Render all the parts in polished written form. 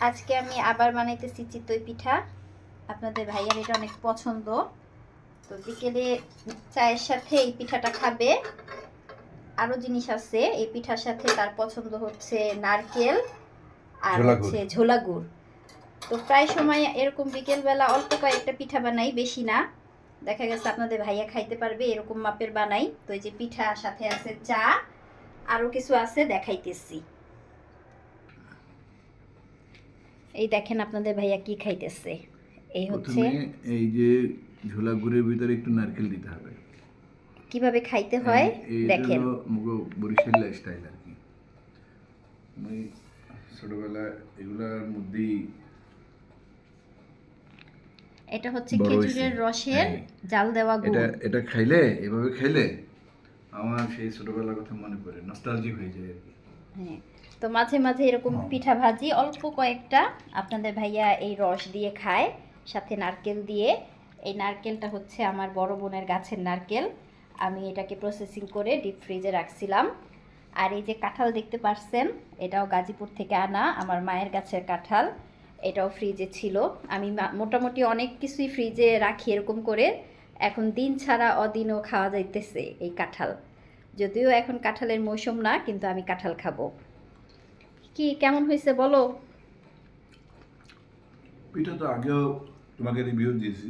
আজকে আমি আবার বানাইতেছি চিতই পিঠা। আপনাদের ভাইয়ার এটা অনেক পছন্দ, তো বিকেলে চায়ের সাথে এই পিঠাটা খাবে। আরও জিনিস আছে এই পিঠার সাথে, তার পছন্দ হচ্ছে নারকেল আর হচ্ছে ঝোলা গুড়। তো প্রায় সময় এরকম বিকেলবেলা অল্প কয়েকটা পিঠা বানাই, বেশি না। দেখা গেছে আপনাদের ভাইয়া খাইতে পারবে এরকম মাপের বানাই। তো এই যে পিঠা, সাথে আছে চা, আরও কিছু আছে দেখাইতেছি। এই দেখেন আপনাদের ভাইয়া কি খাইতেছে। এই হচ্ছে এই যে ঝোলা গুড়ের ভিতরে একটু নারকেল দিতে হবে। কিভাবে খাইতে হয় দেখেন। বরিশাল স্টাইল আর কি। আমি ছোটবেলায় এগুলার মধ্যেই এটা হচ্ছে খেজুরের রসের জাল দেওয়া গুড়। এটা খাইলে, এভাবে খাইলে আমার সেই ছোটবেলার কথা মনে পড়ে, নস্টালজিক হয়ে যায় আর কি। হ্যাঁ, তো মাঝে মাঝে এরকম পিঠা ভাজি অল্প কয়েকটা আপনাদের ভাইয়া এই রস দিয়ে খায়, সাথে নারকেল দিয়ে। এই নারকেলটা হচ্ছে আমার বড় বোনের গাছের নারকেল। আমি এটাকে প্রসেসিং করে ডিপ ফ্রিজে রাখছিলাম। আর এই যে কাঁঠাল দেখতে পাচ্ছেন, এটাও গাজীপুর থেকে আনা, আমার মায়ের গাছের কাঁঠাল। এটাও ফ্রিজে ছিল। আমি মোটামুটি অনেক কিছুই ফ্রিজে রাখি এরকম করে। এখন দিন ছাড়া অদিনও খাওয়া যাইতেছে এই কাঁঠাল। যদিও এখন কাঁঠালের মৌসুম না, কিন্তু আমি কাঁঠাল খাবো। কি কেমন হয়েছে বলো? পিঠা তো আগেও তোমাকে রিভিউ দিয়েছি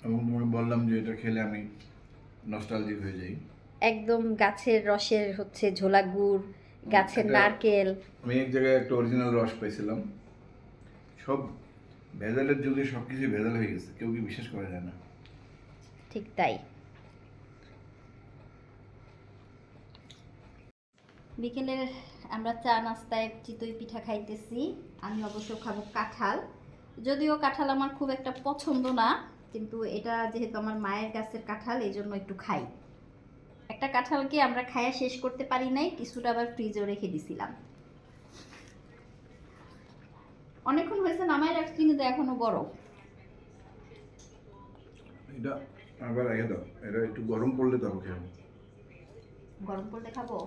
এবং তোমাকে বললাম যে এটা খেলে আমি নস্টালজিক হয়ে যাই। একদম গাছের রসের হচ্ছে ঝোলা গুড়, গাছের নারকেল। আমি এক জায়গায় একটা অরিজিনাল রস পাইছিলাম। সব ভেজালের যুগে সব কিছু ভেজাল হয়ে গেছে, কেউ কি বিশ্বাস করা যায় না। ঠিক তাই। বিকেলে আমরা চা নাস্তায় চিতই পিঠা খাইতেছি। আমি অবশ্য খাবো কাঁঠাল। যদিও কাঁঠাল আমার খুব একটা পছন্দ না, কিন্তু এটা যেহেতু আমার মায়ের গাছের কাঁঠাল, এই জন্য একটু খাই। একটা কাঁঠালকে আমরা খায়া শেষ করতে পারি নাই, কিছুটা আবার ফ্রিজেও রেখে দিছিলাম। অনেকক্ষণ হয়েছে নামায় রাখছি, কিন্তু এখনো গরম। এটা আবার আগে দাও, এটা একটু গরম পড়লে তবে খাবো। গরম পড়লে খাবো।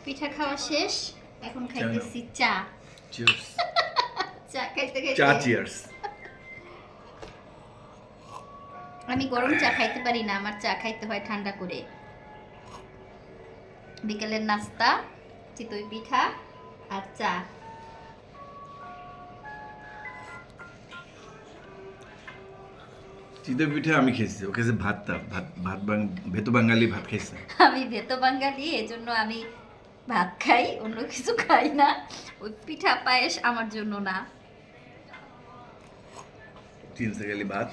পিঠা খাওয়া শেষ, এখন খাইতেছি চা। চিয়ার্স। চা খাইতে খাইতে চা চিয়ার্স। আমি গরম চা খাইতে পারি না, আমার চা খাইতে হয় ঠান্ডা করে। বিকেলের নাস্তা চিতই পিঠা আর চা। চিতই পিঠা আমি খেয়েছি, ও খেয়েছে ভাতটা, ভাত ভেতো বাঙালি ভাত খাইছে। আমি ভেতো বাঙালি, এজন্য আমি ভাত খাই, অন্য কিছু খাই না। ওই পিঠা পায়েস আমার জন্য না। চিনসে গেলি ভাত।